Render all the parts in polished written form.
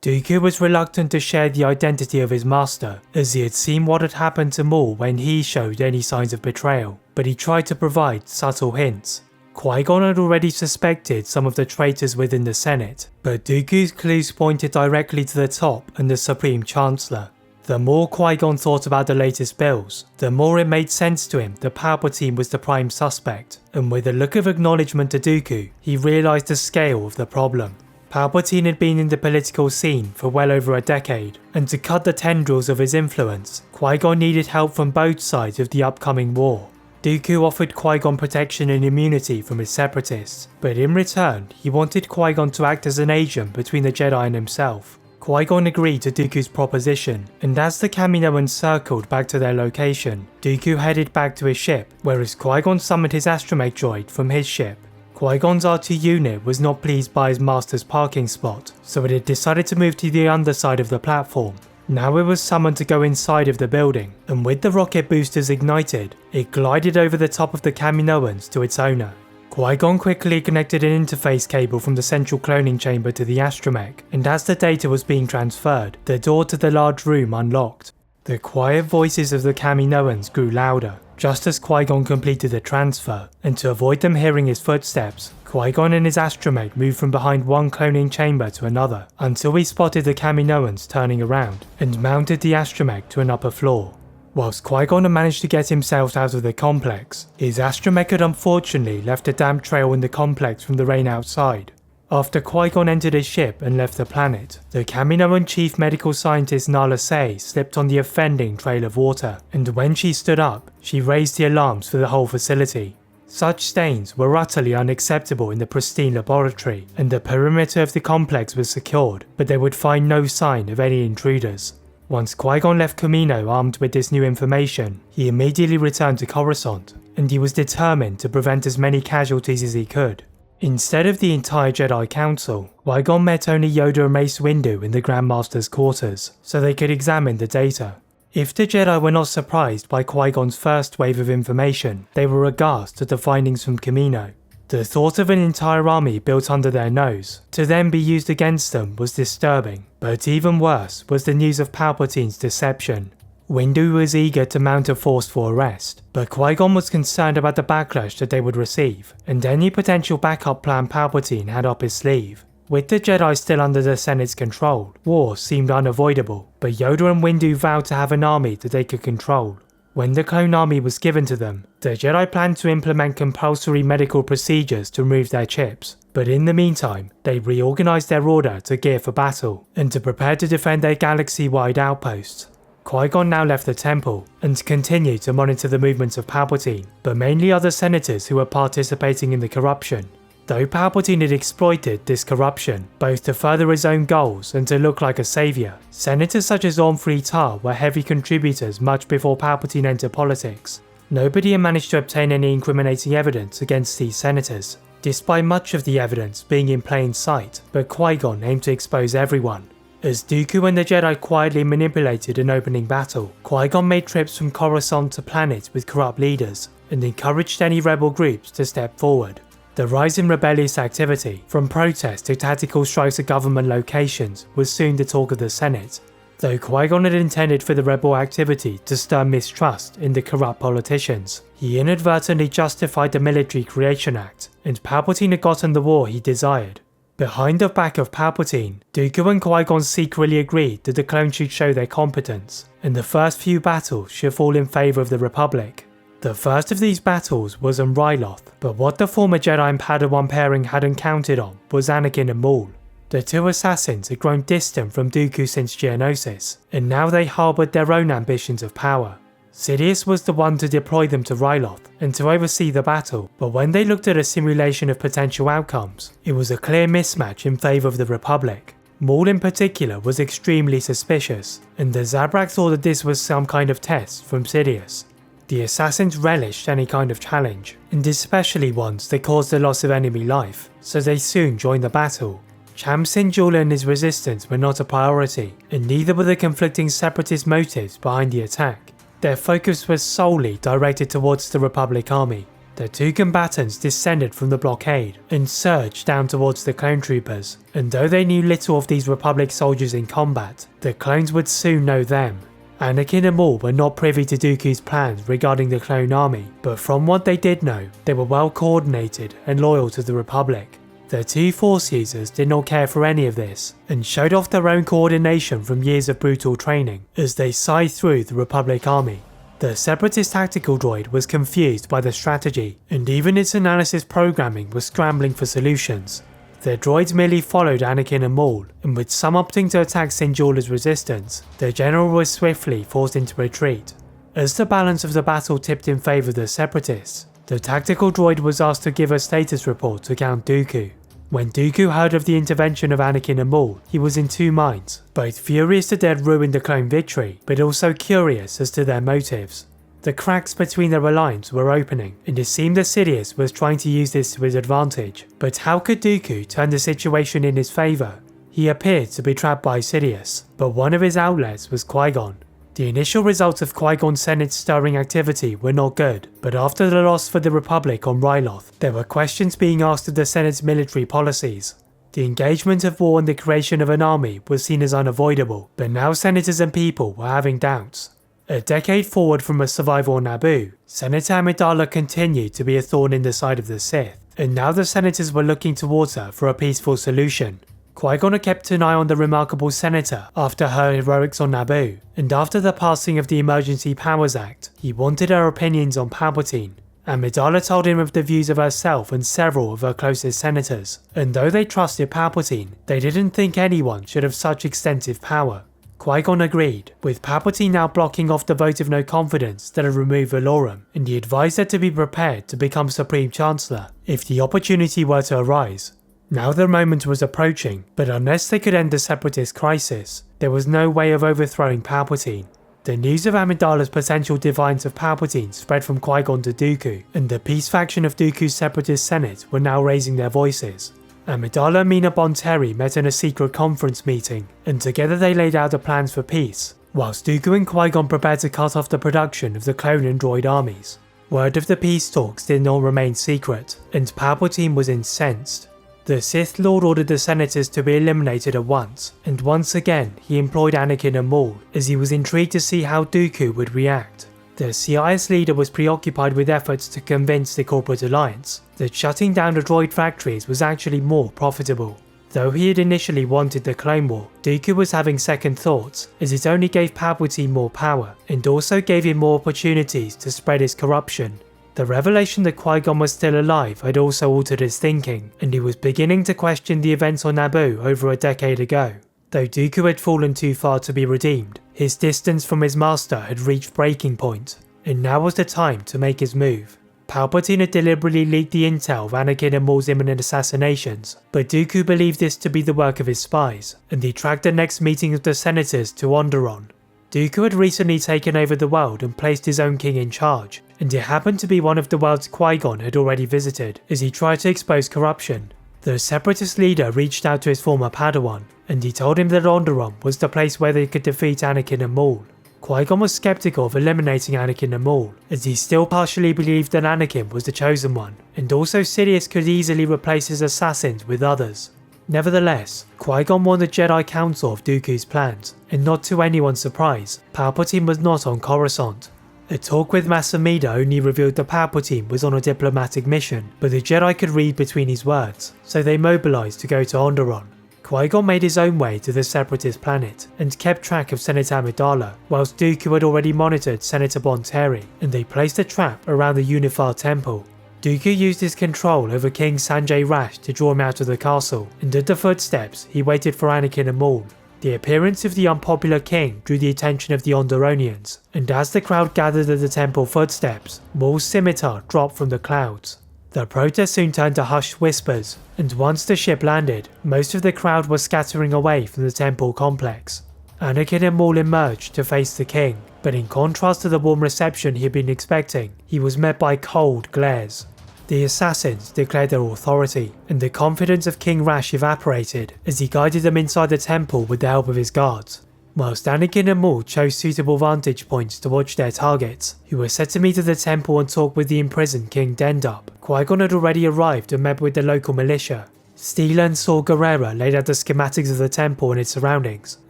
Dooku was reluctant to share the identity of his master, as he had seen what had happened to Maul when he showed any signs of betrayal, but he tried to provide subtle hints. Qui-Gon had already suspected some of the traitors within the Senate, but Dooku's clues pointed directly to the top and the Supreme Chancellor. The more Qui-Gon thought about the latest bills, the more it made sense to him that Palpatine was the prime suspect, and with a look of acknowledgement to Dooku, he realised the scale of the problem. Palpatine had been in the political scene for well over a decade, and to cut the tendrils of his influence, Qui-Gon needed help from both sides of the upcoming war. Dooku offered Qui-Gon protection and immunity from his separatists, but in return, he wanted Qui-Gon to act as an agent between the Jedi and himself. Qui-Gon agreed to Dooku's proposition, and as the Kaminoans circled back to their location, Dooku headed back to his ship, whereas Qui-Gon summoned his astromech droid from his ship. Qui-Gon's R2 unit was not pleased by his master's parking spot, so it had decided to move to the underside of the platform. Now it was summoned to go inside of the building, and with the rocket boosters ignited, it glided over the top of the Kaminoans to its owner. Qui-Gon quickly connected an interface cable from the central cloning chamber to the astromech, and as the data was being transferred, the door to the large room unlocked. The quiet voices of the Kaminoans grew louder, just as Qui-Gon completed the transfer, and to avoid them hearing his footsteps, Qui-Gon and his astromech moved from behind one cloning chamber to another, until he spotted the Kaminoans turning around, and mounted the astromech to an upper floor. Whilst Qui-Gon had managed to get himself out of the complex, his astromech had unfortunately left a damp trail in the complex from the rain outside. After Qui-Gon entered his ship and left the planet, the Kaminoan chief medical scientist Nala Se slipped on the offending trail of water, and when she stood up, she raised the alarms for the whole facility. Such stains were utterly unacceptable in the pristine laboratory, and the perimeter of the complex was secured, but they would find no sign of any intruders. Once Qui-Gon left Kamino armed with this new information, he immediately returned to Coruscant, and he was determined to prevent as many casualties as he could. Instead of the entire Jedi Council, Qui-Gon met only Yoda and Mace Windu in the Grand Master's quarters, so they could examine the data. If the Jedi were not surprised by Qui-Gon's first wave of information, they were aghast at the findings from Kamino. The thought of an entire army built under their nose, to then be used against them, was disturbing, but even worse was the news of Palpatine's deception. Windu was eager to mount a forceful arrest, but Qui-Gon was concerned about the backlash that they would receive, and any potential backup plan Palpatine had up his sleeve. With the Jedi still under the Senate's control, war seemed unavoidable, but Yoda and Windu vowed to have an army that they could control. When the clone army was given to them, the Jedi planned to implement compulsory medical procedures to remove their chips, but in the meantime, they reorganized their order to gear for battle, and to prepare to defend their galaxy-wide outposts. Qui-Gon now left the temple, and continued to monitor the movements of Palpatine, but mainly other senators who were participating in the corruption. Though Palpatine had exploited this corruption, both to further his own goals and to look like a saviour, senators such as Ormfree Tar were heavy contributors much before Palpatine entered politics. Nobody had managed to obtain any incriminating evidence against these senators, despite much of the evidence being in plain sight, but Qui-Gon aimed to expose everyone. As Dooku and the Jedi quietly manipulated an opening battle, Qui-Gon made trips from Coruscant to planets with corrupt leaders, and encouraged any rebel groups to step forward. The rise in rebellious activity, from protests to tactical strikes at government locations, was soon the talk of the Senate. Though Qui-Gon had intended for the rebel activity to stir mistrust in the corrupt politicians, he inadvertently justified the Military Creation Act, and Palpatine had gotten the war he desired. Behind the back of Palpatine, Dooku and Qui-Gon secretly agreed that the clones should show their competence, and the first few battles should fall in favour of the Republic. The first of these battles was on Ryloth, but what the former Jedi and Padawan pairing hadn't counted on was Anakin and Maul. The two assassins had grown distant from Dooku since Geonosis, and now they harboured their own ambitions of power. Sidious was the one to deploy them to Ryloth and to oversee the battle, but when they looked at a simulation of potential outcomes, it was a clear mismatch in favour of the Republic. Maul in particular was extremely suspicious, and the Zabrak thought that this was some kind of test from Sidious. The assassins relished any kind of challenge, and especially ones that caused the loss of enemy life, so they soon joined the battle. Cham Syndulla and his resistance were not a priority, and neither were the conflicting separatist motives behind the attack. Their focus was solely directed towards the Republic army. The two combatants descended from the blockade and surged down towards the clone troopers, and though they knew little of these Republic soldiers in combat, the clones would soon know them. Anakin and Maul were not privy to Dooku's plans regarding the clone army, but from what they did know, they were well coordinated and loyal to the Republic. The two Force users did not care for any of this, and showed off their own coordination from years of brutal training as they scythed through the Republic army. The Separatist tactical droid was confused by the strategy, and even its analysis programming was scrambling for solutions. The droids merely followed Anakin and Maul, and with some opting to attack Sinjula's resistance, the general was swiftly forced into retreat. As the balance of the battle tipped in favour of the Separatists, the tactical droid was asked to give a status report to Count Dooku. When Dooku heard of the intervention of Anakin and Maul, he was in two minds, both furious that they had ruined the clone victory, but also curious as to their motives. The cracks between their alliance were opening, and it seemed that Sidious was trying to use this to his advantage, but how could Dooku turn the situation in his favour? He appeared to be trapped by Sidious, but one of his outlets was Qui-Gon. The initial results of Qui-Gon's Senate's stirring activity were not good, but after the loss for the Republic on Ryloth, there were questions being asked of the Senate's military policies. The engagement of war and the creation of an army was seen as unavoidable, but now senators and people were having doubts. A decade forward from a survival on Naboo, Senator Amidala continued to be a thorn in the side of the Sith, and now the senators were looking towards her for a peaceful solution. Qui-Gon had kept an eye on the remarkable senator after her heroics on Naboo, and after the passing of the Emergency Powers Act, he wanted her opinions on Palpatine. Amidala told him of the views of herself and several of her closest senators, and though they trusted Palpatine, they didn't think anyone should have such extensive power. Qui-Gon agreed, with Palpatine now blocking off the vote of no confidence that had removed Valorum, and he advised her to be prepared to become Supreme Chancellor if the opportunity were to arise. Now the moment was approaching, but unless they could end the Separatist crisis, there was no way of overthrowing Palpatine. The news of Amidala's potential defiance of Palpatine spread from Qui-Gon to Dooku, and the peace faction of Dooku's Separatist Senate were now raising their voices. Amidala and Mina Bonteri met in a secret conference meeting, and together they laid out the plans for peace, whilst Dooku and Qui-Gon prepared to cut off the production of the clone and droid armies. Word of the peace talks did not remain secret, and Palpatine was incensed. The Sith Lord ordered the senators to be eliminated at once, and once again he employed Anakin and Maul, as he was intrigued to see how Dooku would react. The CIS leader was preoccupied with efforts to convince the corporate alliance that shutting down the droid factories was actually more profitable. Though he had initially wanted the Clone War, Dooku was having second thoughts, as it only gave Palpatine more power, and also gave him more opportunities to spread his corruption. The revelation that Qui-Gon was still alive had also altered his thinking, and he was beginning to question the events on Naboo over a decade ago. Though Dooku had fallen too far to be redeemed, his distance from his master had reached breaking point, and now was the time to make his move. Palpatine had deliberately leaked the intel of Anakin and Maul's imminent assassinations, but Dooku believed this to be the work of his spies, and he tracked the next meeting of the senators to Onderon. Dooku had recently taken over the world and placed his own king in charge, and it happened to be one of the worlds Qui-Gon had already visited as he tried to expose corruption. The Separatist leader reached out to his former Padawan, and he told him that Onderon was the place where they could defeat Anakin and Maul. Qui-Gon was skeptical of eliminating Anakin and Maul, as he still partially believed that Anakin was the chosen one, and also Sidious could easily replace his assassins with others. Nevertheless, Qui-Gon warned the Jedi Council of Dooku's plans, and not to anyone's surprise, Palpatine was not on Coruscant. A talk with Masamida only revealed that Palpatine was on a diplomatic mission, but the Jedi could read between his words, so they mobilized to go to Onderon. Qui-Gon made his own way to the Separatist planet, and kept track of Senator Amidala, whilst Dooku had already monitored Senator Bonteri, and they placed a trap around the Unified Temple. Dooku used his control over King Sanjay Rash to draw him out of the castle, and at the footsteps he waited for Anakin and Maul. The appearance of the unpopular king drew the attention of the Onderonians, and as the crowd gathered at the temple footsteps, Maul's scimitar dropped from the clouds. The protest soon turned to hushed whispers, and once the ship landed, most of the crowd was scattering away from the temple complex. Anakin and Maul emerged to face the king, but in contrast to the warm reception he had been expecting, he was met by cold glares. The assassins declared their authority, and the confidence of King Rash evaporated as he guided them inside the temple with the help of his guards. whilst Anakin and Maul chose suitable vantage points to watch their targets, who were set to meet at the temple and talk with the imprisoned King Dendar. Qui-Gon had already arrived and met with the local militia. Steela and Saw Gerrera laid out the schematics of the temple and its surroundings,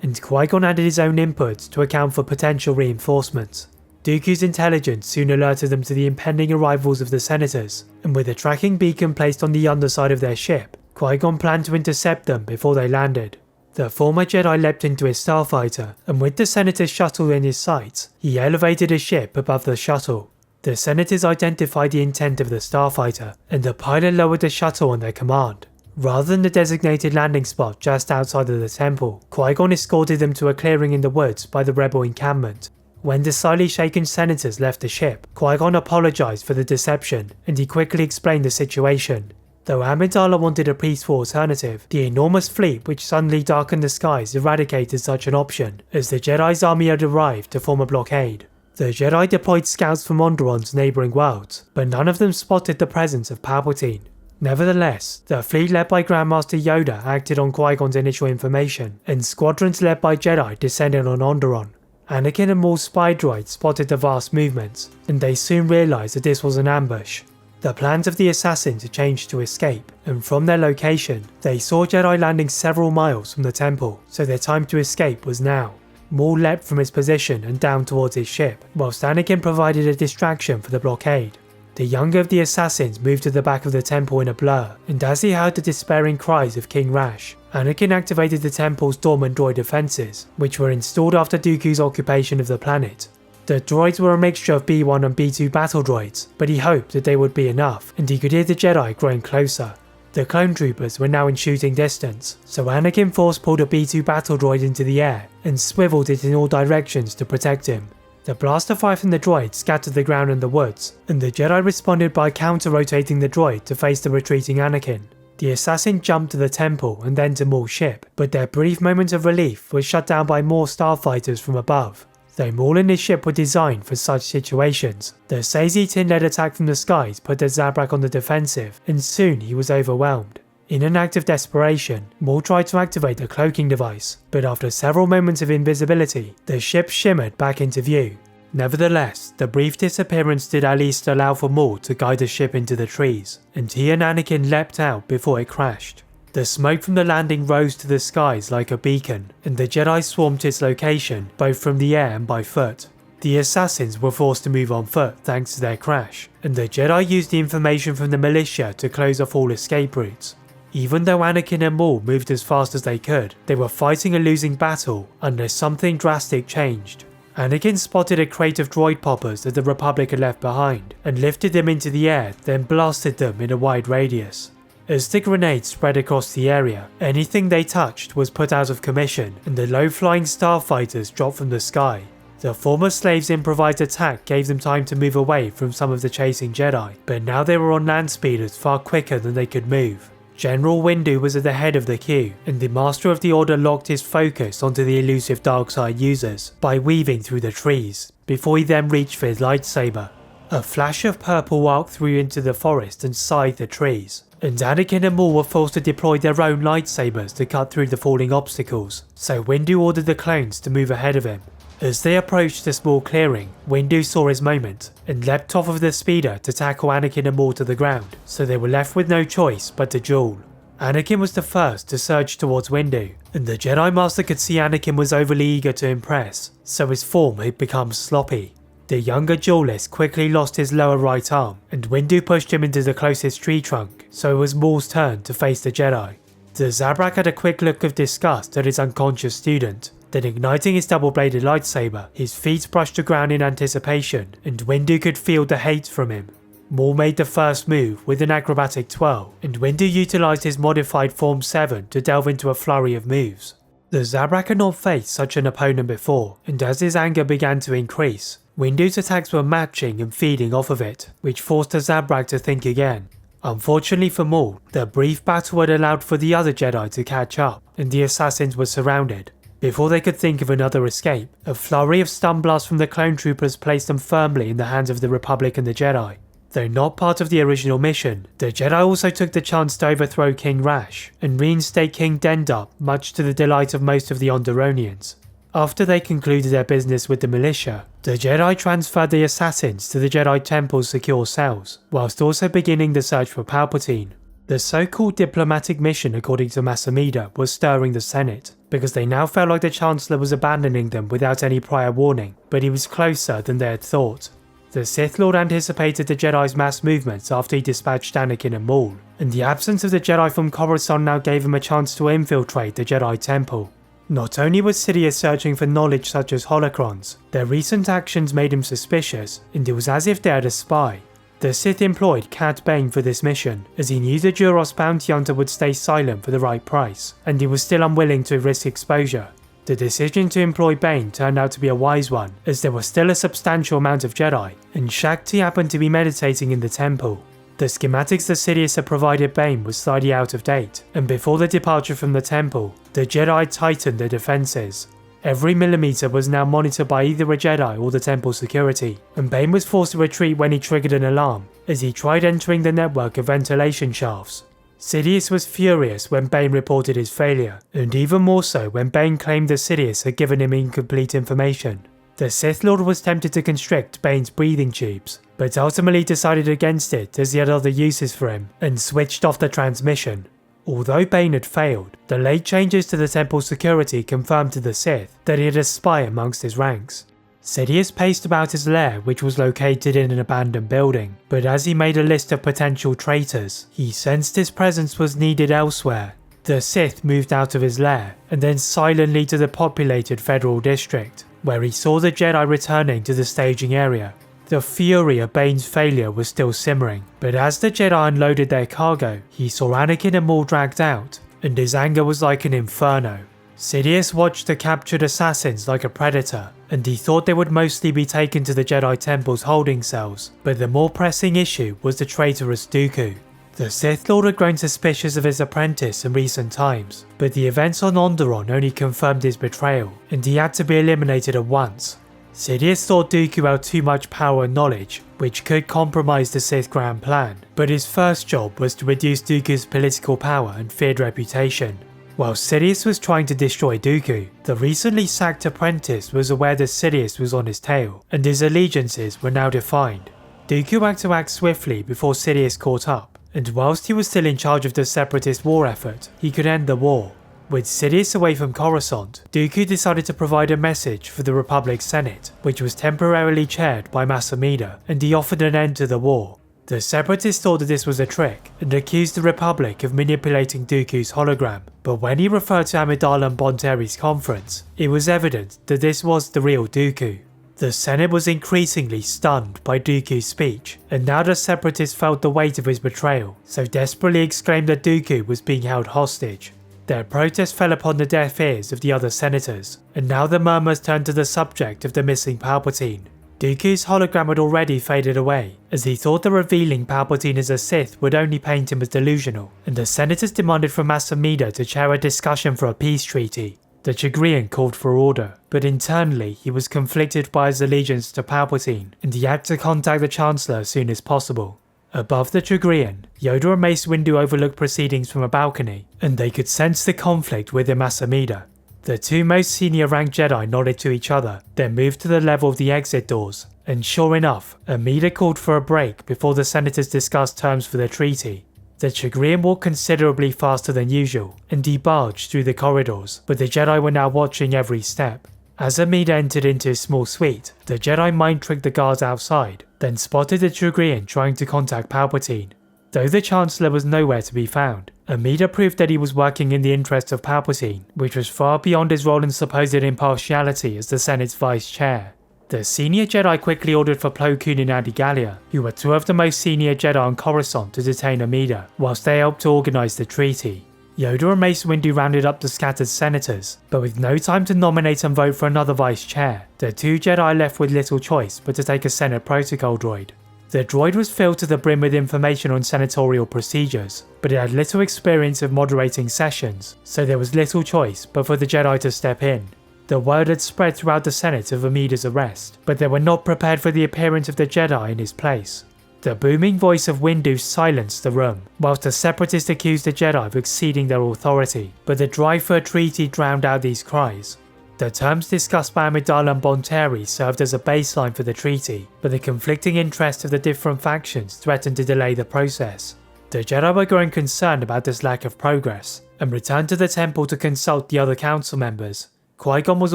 and Qui-Gon added his own input to account for potential reinforcements. Dooku's intelligence soon alerted them to the impending arrivals of the senators, and with a tracking beacon placed on the underside of their ship, Qui-Gon planned to intercept them before they landed. The former Jedi leapt into his starfighter, and with the senator's shuttle in his sights, he elevated his ship above the shuttle. The senators identified the intent of the starfighter, and the pilot lowered the shuttle on their command. Rather than the designated landing spot just outside of the temple, Qui-Gon escorted them to a clearing in the woods by the rebel encampment. When the slightly shaken senators left the ship, Qui-Gon apologized for the deception, and he quickly explained the situation. Though Amidala wanted a peaceful alternative, the enormous fleet which suddenly darkened the skies eradicated such an option, as the Jedi's army had arrived to form a blockade. The Jedi deployed scouts from Onderon's neighbouring worlds, but none of them spotted the presence of Palpatine. Nevertheless, the fleet led by Grandmaster Yoda acted on Qui-Gon's initial information, and squadrons led by Jedi descended on Onderon. Anakin and Maul's spy droids spotted the vast movements, and they soon realised that this was an ambush. The plans of the assassins changed to escape, and from their location, they saw Jedi landing several miles from the temple, so their time to escape was now. Maul leapt from his position and down towards his ship, whilst Anakin provided a distraction for the blockade. The younger of the assassins moved to the back of the temple in a blur, and as he heard the despairing cries of King Rash, Anakin activated the temple's dormant droid defences, which were installed after Dooku's occupation of the planet. The droids were a mixture of B1 and B2 battle droids, but he hoped that they would be enough, and he could hear the Jedi growing closer. The clone troopers were now in shooting distance, so Anakin force-pulled a B2 battle droid into the air and swiveled it in all directions to protect him. The blaster fire from the droid scattered the ground and the woods, and the Jedi responded by counter-rotating the droid to face the retreating Anakin. The assassin jumped to the temple and then to Maul's ship, but their brief moment of relief was shut down by more starfighters from above. Though Maul and his ship were designed for such situations, the Saesee Tin-led attack from the skies put the Zabrak on the defensive, and soon he was overwhelmed. In an act of desperation, Maul tried to activate the cloaking device, but after several moments of invisibility, the ship shimmered back into view. Nevertheless, the brief disappearance did at least allow for Maul to guide the ship into the trees, and he and Anakin leapt out before it crashed. The smoke from the landing rose to the skies like a beacon, and the Jedi swarmed to its location, both from the air and by foot. The assassins were forced to move on foot thanks to their crash, and the Jedi used the information from the militia to close off all escape routes. Even though Anakin and Maul moved as fast as they could, they were fighting a losing battle unless something drastic changed. Anakin spotted a crate of droid poppers that the Republic had left behind, and lifted them into the air, then blasted them in a wide radius. As the grenades spread across the area, anything they touched was put out of commission, and the low-flying starfighters dropped from the sky. The former slaves' improvised attack gave them time to move away from some of the chasing Jedi, but now they were on land speeders far quicker than they could move. General Windu was at the head of the queue, and the Master of the Order locked his focus onto the elusive darkside users by weaving through the trees, before he then reached for his lightsaber. A flash of purple arced through into the forest and scythed the trees, and Anakin and Maul were forced to deploy their own lightsabers to cut through the falling obstacles, so Windu ordered the clones to move ahead of him. As they approached the small clearing, Windu saw his moment, and leapt off of the speeder to tackle Anakin and Maul to the ground, so they were left with no choice but to duel. Anakin was the first to surge towards Windu, and the Jedi Master could see Anakin was overly eager to impress, so his form had become sloppy. The younger duelist quickly lost his lower right arm, and Windu pushed him into the closest tree trunk, so it was Maul's turn to face the Jedi. The Zabrak had a quick look of disgust at his unconscious student, then igniting his double-bladed lightsaber, his feet brushed the ground in anticipation, and Windu could feel the hate from him. Maul made the first move with an acrobatic twirl, and Windu utilised his modified Form 7 to delve into a flurry of moves. The Zabrak had not faced such an opponent before, and as his anger began to increase, Windu's attacks were matching and feeding off of it, which forced the Zabrak to think again. Unfortunately for Maul, the brief battle had allowed for the other Jedi to catch up, and the assassins were surrounded. Before they could think of another escape, a flurry of stun blasts from the clone troopers placed them firmly in the hands of the Republic and the Jedi. Though not part of the original mission, the Jedi also took the chance to overthrow King Rash and reinstate King Dendar, much to the delight of most of the Onderonians. After they concluded their business with the militia, the Jedi transferred the assassins to the Jedi Temple's secure cells, whilst also beginning the search for Palpatine. The so-called diplomatic mission, according to Mas Amedda, was stirring the Senate, because they now felt like the Chancellor was abandoning them without any prior warning, but he was closer than they had thought. The Sith Lord anticipated the Jedi's mass movements after he dispatched Anakin and Maul, and the absence of the Jedi from Coruscant now gave him a chance to infiltrate the Jedi Temple. Not only was Sidious searching for knowledge such as holocrons, their recent actions made him suspicious, and it was as if they had a spy. The Sith employed Cad Bane for this mission, as he knew the Duros bounty hunter would stay silent for the right price, and he was still unwilling to risk exposure. The decision to employ Bane turned out to be a wise one, as there was still a substantial amount of Jedi, and Shakti happened to be meditating in the temple. The schematics that Sidious had provided Bane was slightly out of date, and before the departure from the temple, the Jedi tightened their defences. Every millimetre was now monitored by either a Jedi or the temple security, and Bane was forced to retreat when he triggered an alarm, as he tried entering the network of ventilation shafts. Sidious was furious when Bane reported his failure, and even more so when Bane claimed that Sidious had given him incomplete information. The Sith Lord was tempted to constrict Bane's breathing tubes, but ultimately decided against it as he had other uses for him, and switched off the transmission. Although Bane had failed, the late changes to the temple's security confirmed to the Sith that he had a spy amongst his ranks. Sidious paced about his lair, which was located in an abandoned building, but as he made a list of potential traitors, he sensed his presence was needed elsewhere. The Sith moved out of his lair, and then silently to the populated Federal District, where he saw the Jedi returning to the staging area. The fury of Bane's failure was still simmering, but as the Jedi unloaded their cargo, he saw Anakin and Maul dragged out, and his anger was like an inferno. Sidious watched the captured assassins like a predator, and he thought they would mostly be taken to the Jedi Temple's holding cells, but the more pressing issue was the traitorous Dooku. The Sith Lord had grown suspicious of his apprentice in recent times, but the events on Onderon only confirmed his betrayal, and he had to be eliminated at once. Sidious thought Dooku held too much power and knowledge, which could compromise the Sith grand plan, but his first job was to reduce Dooku's political power and feared reputation. While Sidious was trying to destroy Dooku, the recently sacked apprentice was aware that Sidious was on his tail, and his allegiances were now defined. Dooku had to act swiftly before Sidious caught up, and whilst he was still in charge of the separatist war effort, he could end the war. With Sidious away from Coruscant, Dooku decided to provide a message for the Republic Senate, which was temporarily chaired by Mas Amedda, and he offered an end to the war. The Separatists thought that this was a trick, and accused the Republic of manipulating Dooku's hologram, but when he referred to Amidala and Bonteri's conference, it was evident that this was the real Dooku. The Senate was increasingly stunned by Dooku's speech, and now the Separatists felt the weight of his betrayal, so desperately exclaimed that Dooku was being held hostage. Their protest fell upon the deaf ears of the other senators, and now the murmurs turned to the subject of the missing Palpatine. Dooku's hologram had already faded away, as he thought that revealing Palpatine as a Sith would only paint him as delusional, and the senators demanded from Mas Amedda to chair a discussion for a peace treaty. The Chagrian called for order, but internally he was conflicted by his allegiance to Palpatine, and he had to contact the Chancellor as soon as possible. Above the Chagrian, Yoda and Mace Windu overlooked proceedings from a balcony, and they could sense the conflict within Mas Amedda. The two most senior ranked Jedi nodded to each other, then moved to the level of the exit doors, and sure enough, Amedda called for a break before the senators discussed terms for the treaty. The Chagrian walked considerably faster than usual, and he barged through the corridors, but the Jedi were now watching every step. As Amedda entered into his small suite, the Jedi mind-tricked the guards outside, then spotted the Chagrian trying to contact Palpatine. Though the Chancellor was nowhere to be found, Amedda proved that he was working in the interests of Palpatine, which was far beyond his role and supposed impartiality as the Senate's vice chair. The senior Jedi quickly ordered for Plo Koon and Adi Gallia, who were two of the most senior Jedi on Coruscant, to detain Amedda, whilst they helped to organise the treaty. Yoda and Mace Windu rounded up the scattered senators, but with no time to nominate and vote for another vice chair, the two Jedi left with little choice but to take a Senate protocol droid. The droid was filled to the brim with information on senatorial procedures, but it had little experience of moderating sessions, so there was little choice but for the Jedi to step in. The word had spread throughout the Senate of Amedda's arrest, but they were not prepared for the appearance of the Jedi in his place. The booming voice of Windu silenced the room, whilst the Separatists accused the Jedi of exceeding their authority, but the drive for a treaty drowned out these cries. The terms discussed by Amidala and Bonteri served as a baseline for the treaty, but the conflicting interests of the different factions threatened to delay the process. The Jedi were growing concerned about this lack of progress, and returned to the temple to consult the other council members. Qui-Gon was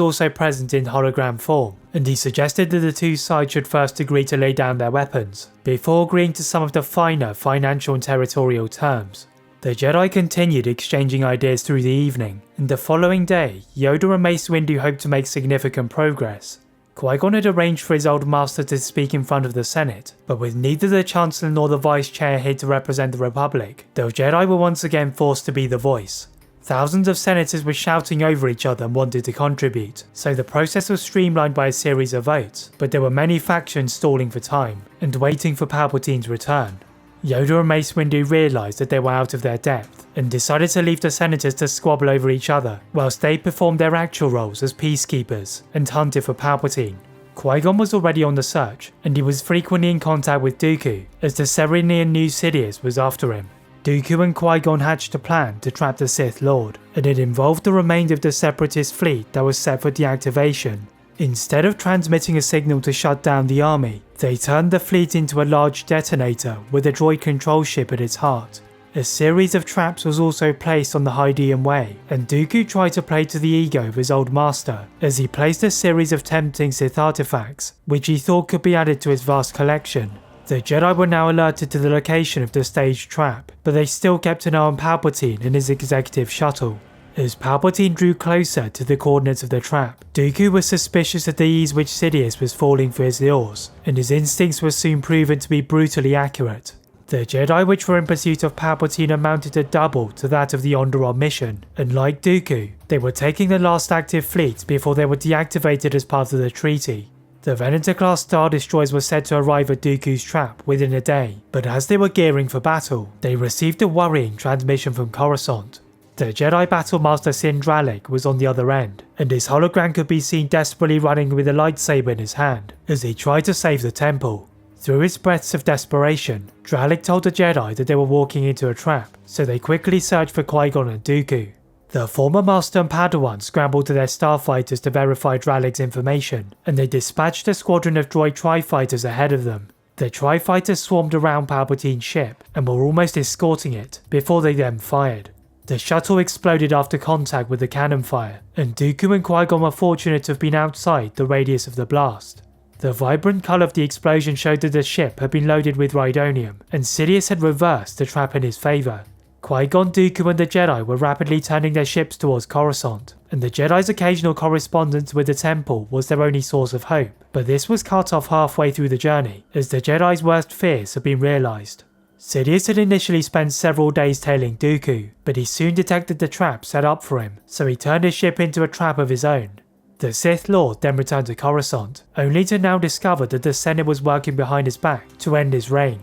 also present in hologram form, and he suggested that the two sides should first agree to lay down their weapons, before agreeing to some of the finer financial and territorial terms. The Jedi continued exchanging ideas through the evening, and the following day, Yoda and Mace Windu hoped to make significant progress. Qui-Gon had arranged for his old master to speak in front of the Senate, but with neither the Chancellor nor the Vice Chair here to represent the Republic, the Jedi were once again forced to be the voice. Thousands of senators were shouting over each other and wanted to contribute, so the process was streamlined by a series of votes, but there were many factions stalling for time, and waiting for Palpatine's return. Yoda and Mace Windu realised that they were out of their depth, and decided to leave the senators to squabble over each other, whilst they performed their actual roles as peacekeepers, and hunted for Palpatine. Qui-Gon was already on the search, and he was frequently in contact with Dooku, as the Serenian knew Sidious was after him. Dooku and Qui-Gon hatched a plan to trap the Sith Lord, and it involved the remainder of the Separatist fleet that was set for deactivation. Instead of transmitting a signal to shut down the army, they turned the fleet into a large detonator with a droid control ship at its heart. A series of traps was also placed on the Hydean Way, and Dooku tried to play to the ego of his old master, as he placed a series of tempting Sith artifacts, which he thought could be added to his vast collection. The Jedi were now alerted to the location of the staged trap, but they still kept an eye on Palpatine and his executive shuttle. As Palpatine drew closer to the coordinates of the trap, Dooku was suspicious of the ease which Sidious was falling for his lures, and his instincts were soon proven to be brutally accurate. The Jedi which were in pursuit of Palpatine amounted to double to that of the Onderon mission, and like Dooku, they were taking the last active fleet before they were deactivated as part of the treaty. The Venator-class Star Destroyers were said to arrive at Dooku's trap within a day, but as they were gearing for battle, they received a worrying transmission from Coruscant. The Jedi Battle Master Sin Dralik was on the other end, and his hologram could be seen desperately running with a lightsaber in his hand as he tried to save the temple. Through his breaths of desperation, Dralik told the Jedi that they were walking into a trap, so they quickly searched for Qui-Gon and Dooku. The former Master and Padawan scrambled to their starfighters to verify Dralik's information, and they dispatched a squadron of droid tri-fighters ahead of them. The tri-fighters swarmed around Palpatine's ship and were almost escorting it before they then fired. The shuttle exploded after contact with the cannon fire, and Dooku and Qui-Gon were fortunate to have been outside the radius of the blast. The vibrant colour of the explosion showed that the ship had been loaded with Rhydonium, and Sidious had reversed the trap in his favour. Qui-Gon, Dooku and the Jedi were rapidly turning their ships towards Coruscant, and the Jedi's occasional correspondence with the temple was their only source of hope, but this was cut off halfway through the journey, as the Jedi's worst fears had been realised. Sidious had initially spent several days tailing Dooku, but he soon detected the trap set up for him, so he turned his ship into a trap of his own. The Sith Lord then returned to Coruscant, only to now discover that the Senate was working behind his back to end his reign.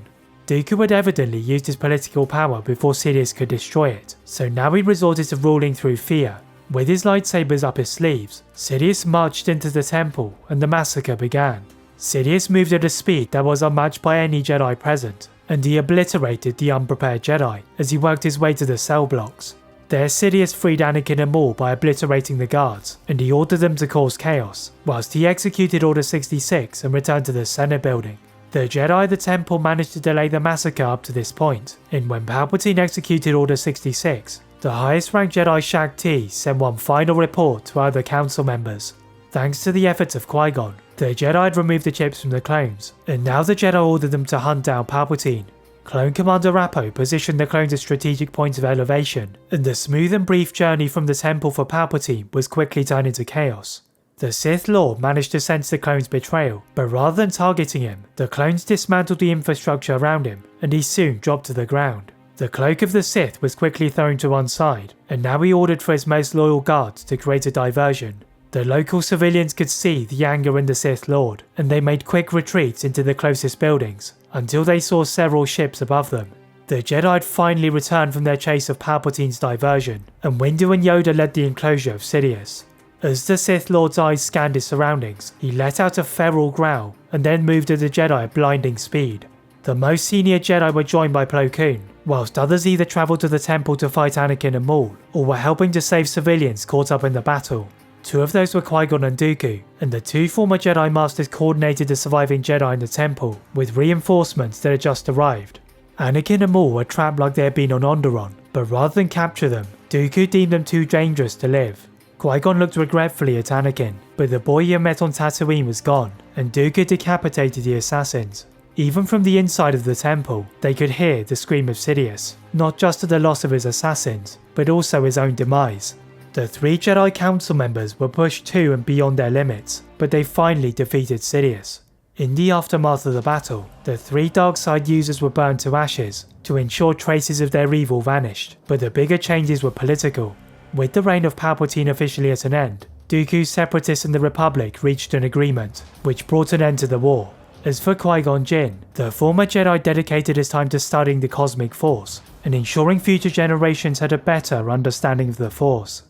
Dooku had evidently used his political power before Sidious could destroy it, so now he resorted to ruling through fear. With his lightsabers up his sleeves, Sidious marched into the temple and the massacre began. Sidious moved at a speed that was unmatched by any Jedi present, and he obliterated the unprepared Jedi as he worked his way to the cell blocks. There Sidious freed Anakin and Maul by obliterating the guards, and he ordered them to cause chaos, whilst he executed Order 66 and returned to the Senate building. The Jedi of the Temple managed to delay the massacre up to this point, and when Palpatine executed Order 66, the highest ranked Jedi Shaak Ti sent one final report to other council members. Thanks to the efforts of Qui-Gon, the Jedi had removed the chips from the clones, and now the Jedi ordered them to hunt down Palpatine. Clone Commander Rappo positioned the clones at strategic points of elevation, and the smooth and brief journey from the temple for Palpatine was quickly turned into chaos. The Sith Lord managed to sense the clone's betrayal, but rather than targeting him, the clones dismantled the infrastructure around him, and he soon dropped to the ground. The Cloak of the Sith was quickly thrown to one side, and now he ordered for his most loyal guards to create a diversion. The local civilians could see the anger in the Sith Lord, and they made quick retreats into the closest buildings, until they saw several ships above them. The Jedi had finally returned from their chase of Palpatine's diversion, and Windu and Yoda led the enclosure of Sidious. As the Sith Lord's eyes scanned his surroundings, he let out a feral growl, and then moved at the Jedi at blinding speed. The most senior Jedi were joined by Plo Koon, whilst others either travelled to the temple to fight Anakin and Maul, or were helping to save civilians caught up in the battle. Two of those were Qui-Gon and Dooku, and the two former Jedi Masters coordinated the surviving Jedi in the temple with reinforcements that had just arrived. Anakin and Maul were trapped like they had been on Onderon, but rather than capture them, Dooku deemed them too dangerous to live. Qui-Gon looked regretfully at Anakin, but the boy he had met on Tatooine was gone, and Dooku decapitated the assassins. Even from the inside of the temple, they could hear the scream of Sidious, not just at the loss of his assassins, but also his own demise. The three Jedi Council members were pushed to and beyond their limits, but they finally defeated Sidious. In the aftermath of the battle, the three dark side users were burned to ashes to ensure traces of their evil vanished, but the bigger changes were political. With the reign of Palpatine officially at an end, Dooku's separatists and the Republic reached an agreement, which brought an end to the war. As for Qui-Gon the former Jedi dedicated his time to studying the cosmic force and ensuring future generations had a better understanding of the Force.